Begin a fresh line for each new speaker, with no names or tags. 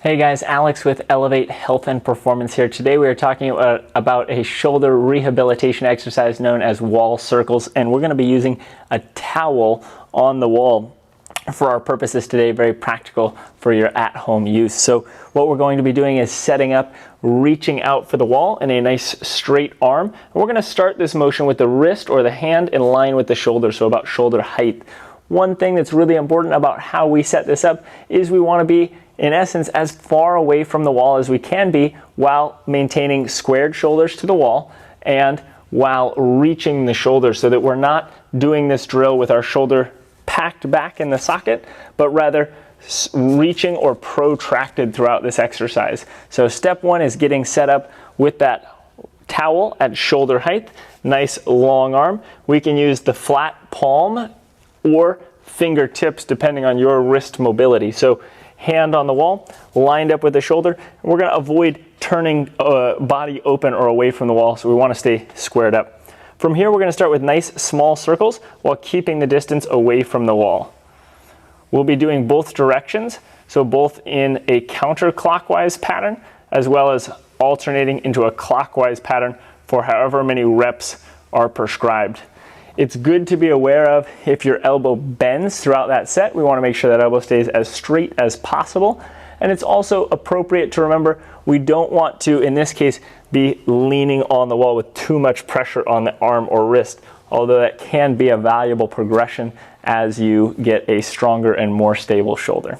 Hey guys, Alex with Elevate Health and Performance here. Today we are talking about a shoulder rehabilitation exercise known as wall circles, and we're going to be using a towel on the wall for our purposes today. Very practical for your at-home use. So what we're going to be doing is setting up, reaching out for the wall in a nice straight arm. And we're going to start this motion with the wrist or the hand in line with the shoulder, so about shoulder height. One thing that's really important about how we set this up is we want to be, in essence, as far away from the wall as we can be while maintaining squared shoulders to the wall and while reaching the shoulders, so that we're not doing this drill with our shoulder packed back in the socket, but rather reaching or protracted throughout this exercise. So step one is getting set up with that towel at shoulder height, nice long arm. We can use the flat palm or fingertips depending on your wrist mobility. So hand on the wall, lined up with the shoulder. We're going to avoid turning body open or away from the wall, so we want to stay squared up. From here, we're going to start with nice small circles while keeping the distance away from the wall. We'll be doing both directions, so both in a counterclockwise pattern as well as alternating into a clockwise pattern for however many reps are prescribed. It's good to be aware of if your elbow bends throughout that set. We want to make sure that elbow stays as straight as possible. And it's also appropriate to remember we don't want to, in this case, be leaning on the wall with too much pressure on the arm or wrist, although that can be a valuable progression as you get a stronger and more stable shoulder.